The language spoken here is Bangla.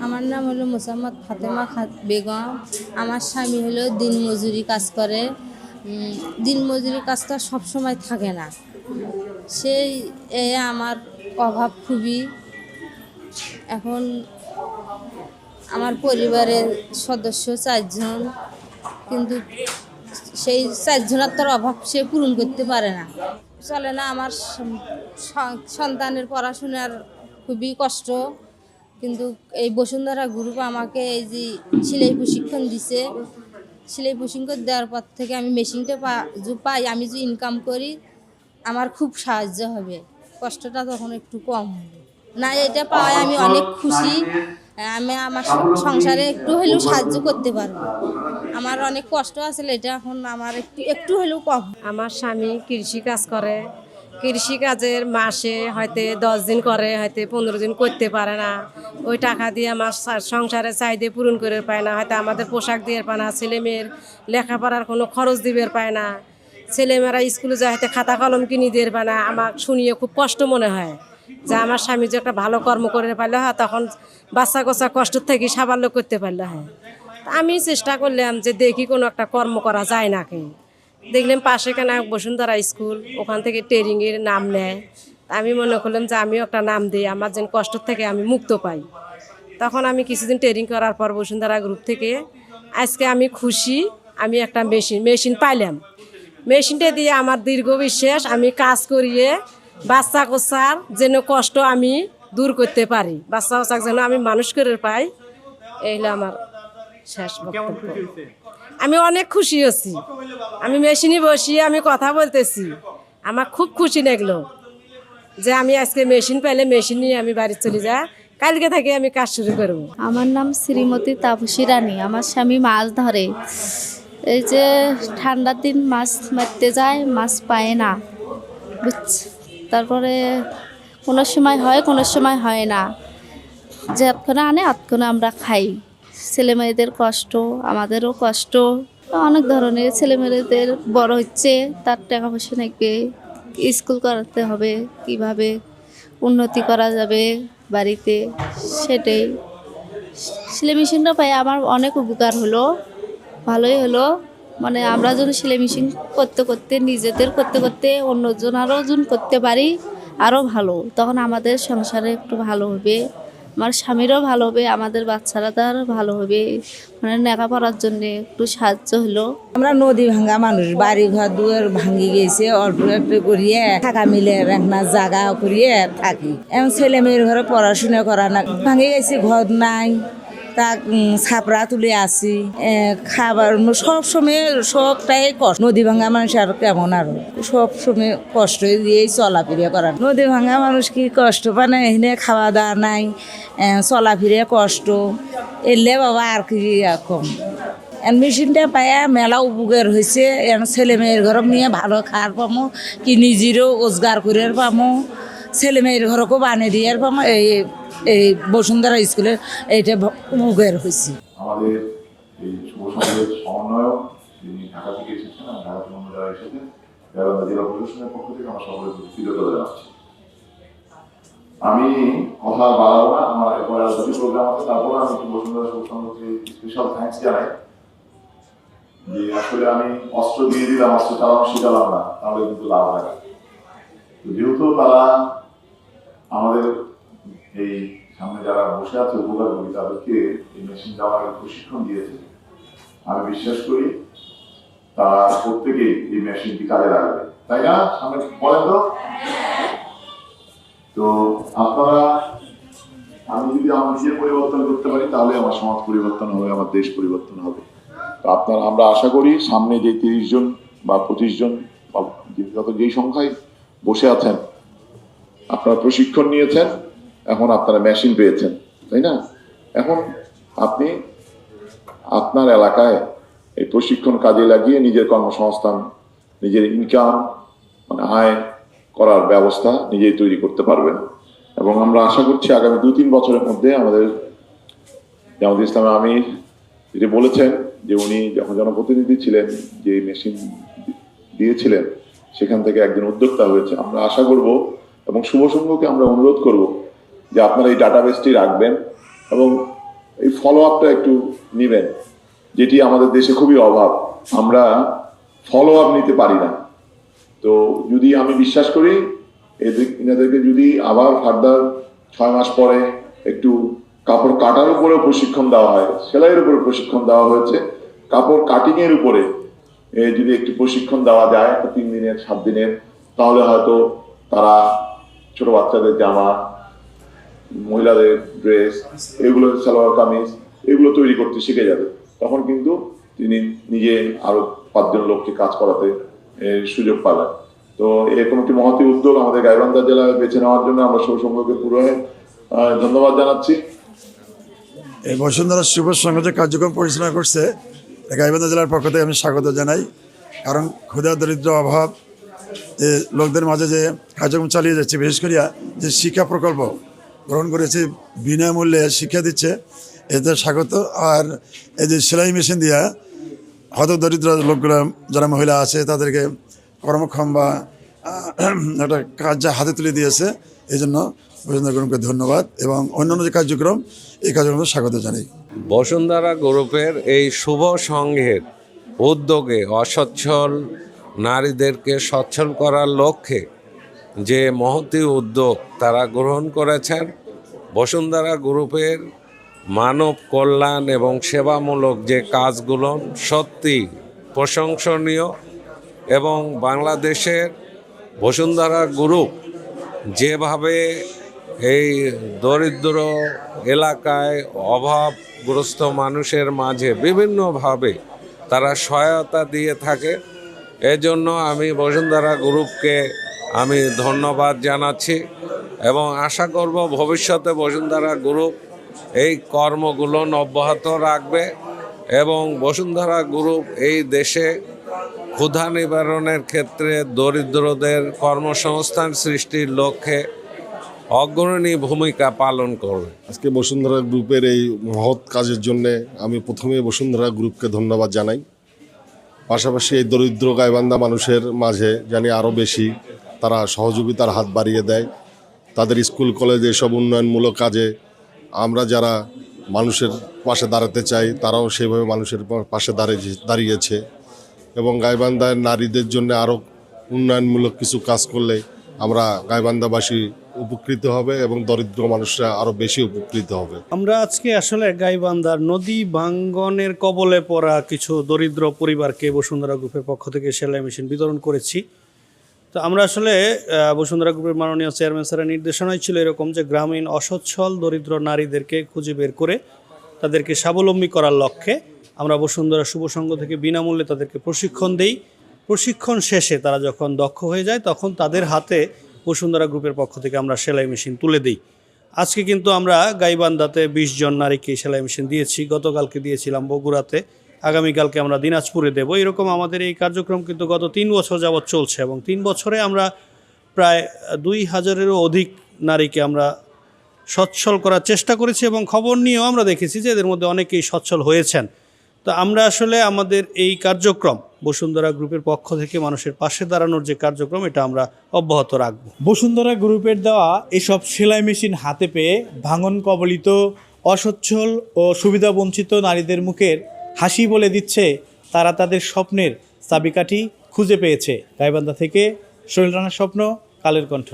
আমার নাম হলো মোসাম্মদ ফাতেমা বেগম। আমার স্বামী হলো দিনমজুরি কাজ করে। দিনমজুরি কাজটা সবসময় থাকে না, সেই আমার অভাব খুবই। এখন আমার পরিবারের সদস্য 4 জন, কিন্তু সেই 4 জনের তার অভাব সে পূরণ করতে পারে না, চলে না। আমার সন্তানের পড়াশোনার খুবই কষ্ট, কিন্তু এই বসুন্ধরা গ্রুপ আমাকে এই যে সেলাই প্রশিক্ষণ দিছে। সেলাই প্রশিক্ষণ দেওয়ার পর থেকে আমি মেশিনটা পাই, আমি যে ইনকাম করি আমার খুব সাহায্য হবে, কষ্টটা তখন একটু কম হবে। না, এটা পাওয়ায় আমি অনেক খুশি। আমি আমার সংসারে একটু হলেও সাহায্য করতে পারবো। আমার অনেক কষ্ট আছে, এটা এখন আমার একটু হলেও কম। আমার স্বামী কৃষি কাজ করে। কৃষি কাজের মাসে হয়তো 10 দিন করে, হয়তো 15 দিন করতে পারে না। ওই টাকা দিয়ে আমার সংসারের চাহিদা পূরণ করে পায় না, হয়তো আমাদের পোশাক দিয়ে পায় না, ছেলেমেয়ের লেখাপড়ার কোনো খরচ দিবে পায় না, ছেলেমেয়েরা স্কুলে যায় হয়তো খাতা কলম কিনে দিয়ে পায় না। আমার শুনিয়ে খুব কষ্ট মনে হয় যে আমার স্বামী যে একটা ভালো কর্ম করে পারলে হয়, তখন বাচ্চা কোচ্চা কষ্ট থেকে সাবাল্য করতে পারলে হয়। আমি চেষ্টা করলাম যে দেখি কোনো একটা কর্ম করা যায় নাকি। দেখলাম পাশে কেন বসুন্ধরা স্কুল, ওখান থেকে ট্রেনিংয়ের নাম নেয়। আমি মনে করলাম যে আমিও একটা নাম দিই, আমার যেন কষ্ট থেকে আমি মুক্ত পাই। তখন আমি কিছুদিন ট্রেনিং করার পর বসুন্ধরা গ্রুপ থেকে আজকে আমি খুশি। আমি একটা মেশিন পাইলাম। মেশিনটা দিয়ে আমার দীর্ঘ বিশ্বাস আমি কাজ করিয়ে বাচ্চা কোচ্চার যেন কষ্ট আমি দূর করতে পারি, বাচ্চা কোচ্চাক যেন আমি মানুষ করে পাই। এই হলো আমার শেষ বক্তব্য। আমি অনেক খুশি হচ্ছি। আমি মেশিনে বসিয়ে আমি কথা বলতেছি, আমার খুব খুশি লাগলো যে আমি আজকে মেশিন পেলে মেশিন নিয়ে আমি বাড়ি চলে যাই, কালকে থেকে আমি কাজ শুরু করব। আমার নাম শ্রীমতী তাপসী রানী। আমার স্বামী মাছ ধরে। এই যে ঠান্ডার দিন মাছ মারতে যায়, মাছ পায় না, তারপরে কোনো সময় হয়, কোনো সময় হয় না। যে এতক্ষণে আনে এতক্ষণে আমরা খাই। ছেলেমেয়েদের কষ্ট, আমাদেরও কষ্ট। অনেক ধরনের ছেলেমেয়েদের বড় হচ্ছে, তার টাকা পয়সা লাগবে, স্কুল করাতে হবে, কিভাবে উন্নতি করা যাবে বাড়িতে, সেটাই। সেলাই মেশিনটা পাই আমার অনেক উপকার হলো, ভালোই হলো। মানে আমরা যদি সেলাই মেশিন করতে করতে, নিজেদের করতে করতে অন্যজনেরও যদি করতে পারি আরও ভালো, তখন আমাদের সংসারে একটু ভালো হবে, আমার স্বামীরও ভালো হবে, আমাদের বাচ্চারা তারও ভালো হবে। মানে লেখাপড়ার জন্যে একটু সাহায্য হলো। আমরা নদী ভাঙ্গা মানুষ, বাড়ি ঘর দুয়ার ভাঙ্গি গেছে, অল্প একটু করিয়ে থাকা মিলে একটা জায়গা করিয়ে থাকি। এমন ছেলে মেয়ের ঘরে পড়াশোনা করা না, ভাঙ্গি গেছে, ঘর নাই, তা ছাপড়া তুলে আসি, খাবার সব সময় সবটাই কষ্ট। নদী ভাঙ্গা মানুষ আর কেমন, আরো সব সময় কষ্ট দিয়েই চলাফিরে করা। নদী ভাঙ্গা মানুষ কি কষ্ট পায় না, এখানে খাওয়া দাওয়া নাই, চলাফিরে কষ্ট, এলে বাবা আর কি কম। মেশিনটা পায়া মেলা উপকার হয়েছে। ছেলে মেয়ের ঘর নিয়ে ভালো খাওয়ার পামো, কি নিজেরও রোজগার করে পামো, ছেলে মেয়ের ঘরকেও বানিয়ে দিয়ে পামো। এই বসুন্ধরা স্কুলে এইটা উপকার হয়েছে। আমাদের এই শুভ সমাজের সমন্বয়ক যিনি ঢাকা থেকে এসেছেন, ঢাকা থেকে অন্য যারা এসেছেন, জেলা প্রশাসনের পক্ষ থেকে আমার সকলের কৃতজ্ঞতা জানাচ্ছি। আমি কথা বাড়াবো না, আমার এরপরে আরো দুটি প্রোগ্রাম আছে, তারপরে আমি একটু বসুন্ধরা শুভ সমাজকে স্পেশাল থ্যাঙ্কস জানাই যে আসলে আমি অস্ত্র দিয়ে দিলাম, অস্ত্র চালানো শিখালাম না, তাহলে কিন্তু লাভ হয় না। যেহেতু তারা আমাদের এই সামনে যারা বসে আছে উপকারী, তাদেরকে এই মেশিন দেওয়ার প্রশিক্ষণ দিয়েছে, আমি বিশ্বাস করি তারা প্রত্যেকেই এই মেশিনটি কাজে লাগাবে, তাই না? সামনে বলেন তো আপনারা, আমি যদি আমার নিজের পরিবর্তন করতে পারি তাহলে আমার সমাজ পরিবর্তন হবে, আমার দেশ পরিবর্তন হবে। তো আপনারা, আমরা আশা করি সামনে যে 30 জন বা 25 জন বা যত যেই সংখ্যায় বসে আছেন, আপনারা প্রশিক্ষণ নিয়েছেন, এখন আপনারা মেশিন পেয়েছেন, তাই না? এখন আপনি আপনার এলাকায় এই প্রশিক্ষণ কাজে লাগিয়ে নিজের কর্মসংস্থান, নিজের ইনকাম, মানে আয় করার ব্যবস্থা নিজেই তৈরি করতে পারবেন। এবং আমরা আশা করছি আগামী 2-3 বছরের মধ্যে আমাদের জামাত ইসলামে আমির যেটি বলেছেন যে উনি যখন জনপ্রতিনিধি ছিলেন, যে মেশিন দিয়েছিলেন, সেখান থেকে একজন উদ্যোক্তা হয়েছে। আমরা আশা করব এবং শুভ সংঘকে আমরা অনুরোধ করব যে আপনারা এই ডাটাবেসটি রাখবেন এবং ফলো আপটা একটু নেবেন, যেটি আমাদের দেশে খুবই অভাব। আমরা ফলো আপ নিতে পারি না। তো যদি আমি বিশ্বাস করি এনাদেরকে যদি আবার ফার্দার 6 মাস পরে একটু কাপড় কাটার উপরেও প্রশিক্ষণ দেওয়া হয়, সেলাইয়ের উপরে প্রশিক্ষণ দেওয়া হয়েছে, কাপড় কাটিং এর উপরে যদি একটু প্রশিক্ষণ দেওয়া যায় 3 দিনের 7 দিনের, তাহলে হয়তো তারা ছোট বাচ্চাদের জামা, মহিলাদের ড্রেস, এগুলো সালোয়ার কামিজ এগুলো তৈরি করতে শিখে যাবে। তখন কিন্তু তিনি নিজে আরো 5 জন লোককে কাজ করাতে সুযোগ পাবেন। তো এরকম একটি মহতী উদ্যোগ আমাদের গাইবান্ধা জেলায় বেছে নেওয়ার জন্য আমরা সৌর সংঘকে পুরো ধন্যবাদ জানাচ্ছি। এই বসুন্ধরা শুভ সংঘ যে কার্যক্রম পরিচালনা করছে গাইবান্ধা জেলার পক্ষ থেকে আমি স্বাগত জানাই। কারণ ক্ষুধা দরিদ্র অভাব লোকদের মাঝে যে কার্যক্রম চালিয়ে যাচ্ছে, বিশেষ করিয়া যে শিক্ষা প্রকল্প গ্রহণ করেছে, বিনামূল্যে শিক্ষা দিচ্ছে, এতে স্বাগত। আর এই যে সেলাই মেশিন দিয়া হত দরিদ্র লোকগুলো যারা মহিলা আছে তাদেরকে কর্মক্ষম বা একটা কাজ হাতে তুলে দিয়েছে, এই জন্য বসুন্ধরা গ্রুপকে ধন্যবাদ এবং অন্যান্য যে কার্যক্রম এই কার্যক্রমে স্বাগত জানাই। বসুন্ধরা গ্রুপের এই শুভ সংঘের উদ্যোগে অসচ্ছল নারীদেরকে সচ্ছল করার লক্ষ্যে যে মহতী উদ্যোগ তারা গ্রহণ করেছেন, বসুন্ধরা গ্রুপের মানব কল্যাণ এবং সেবামূলক যে কাজগুলো সত্যি প্রশংসনীয়। এবং বাংলাদেশের বসুন্ধরা গ্রুপ যেভাবে এই দরিদ্র এলাকায় অভাবগ্রস্ত মানুষের মাঝে বিভিন্নভাবে তারা সহায়তা দিয়ে থাকে, এজন্য আমি বসুন্ধরা গ্রুপকে আমি ধন্যবাদ জানাচ্ছি এবং আশা করব ভবিষ্যতে বসুন্ধরা গ্রুপ এই কর্মগুলো অব্যাহত রাখবে এবং বসুন্ধরা গ্রুপ এই দেশে ক্ষুধা নিবারণের ক্ষেত্রে দরিদ্রদের কর্মসংস্থান সৃষ্টির লক্ষ্যে অগ্রণী ভূমিকা পালন করবে। আজকে বসুন্ধরা গ্রুপের এই মহৎ কাজের জন্য আমি প্রথমে বসুন্ধরা গ্রুপকে ধন্যবাদ জানাই। পাশাপাশি এই দরিদ্র গাইবান্ধা মানুষের মাঝে জানি আরও বেশি তারা সহযোগিতার হাত বাড়িয়ে দেয়। তাদের স্কুল কলেজে এসব উন্নয়নমূলক কাজে আমরা যারা মানুষের পাশে দাঁড়াতে চাই তারাও সেভাবে মানুষের পাশে দাঁড়িয়েছে এবং গাইবান্ধার নারীদের জন্য আরও উন্নয়নমূলক কিছু কাজ করলে আমরা গাইবান্ধাবাসী উপকৃত হবে এবং দরিদ্র মানুষরা আরও বেশি উপকৃত হবে। আমরা আজকে আসলে গাইবান্ধার নদী ভাঙ্গনের কবলে পড়া কিছু দরিদ্র পরিবারকে বসুন্ধরা গ্রুপের পক্ষ থেকে সেলাই মেশিন বিতরণ করেছি। তো আমরা আসলে বসুন্ধরা গ্রুপের মাননীয় চেয়ারম্যান স্যারের নির্দেশনাই ছিল এরকম যে গ্রামীণ অসচ্ছল দরিদ্র নারীদেরকে খুঁজে বের করে তাদেরকে স্বাবলম্বী করার লক্ষ্যে আমরা বসুন্ধরা শুভ সংঘ থেকে বিনামূল্যে তাদেরকে প্রশিক্ষণ দেই। প্রশিক্ষণ শেষে তারা যখন দক্ষ হয়ে যায় তখন তাদের হাতে বসুন্ধরা গ্রুপের পক্ষ থেকে আমরা সেলাই মেশিন তুলে দিই। আজকে কিন্তু আমরা গাইবান্ধাতে 20 জন নারীকে সেলাই মেশিন দিয়েছি, গতকালকে দিয়েছিলাম বগুড়াতে, আগামীকালকে আমরা দিনাজপুরে দেব। এরকম আমাদের এই কার্যক্রম কিন্তু গত 3 বছর যাবৎ চলছে এবং 3 বছরে আমরা প্রায় 2000-এরও অধিক নারীকে আমরা সচ্ছল করার চেষ্টা করেছি এবং খবর নিয়েও আমরা দেখেছি যে এদের মধ্যে অনেকেই সচ্ছল হয়েছেন। তো আমরা আসলে আমাদের এই কার্যক্রম বসুন্ধরা গ্রুপের পক্ষ থেকে মানুষের পাশে দাঁড়ানোর যে কার্যক্রম এটা আমরা অব্যাহত রাখব। বসুন্ধরা গ্রুপের দেওয়া এসব সেলাই মেশিন হাতে পেয়ে ভাঙন কবলিত অসচ্ছল ও সুবিধাবঞ্চিত নারীদের মুখের হাসি বলে দিচ্ছে তারা তাদের স্বপ্নের চাবিকাঠি খুঁজে পেয়েছে। গাইবান্ধা থেকে শৈল রানার স্বপ্ন, কালের কণ্ঠ।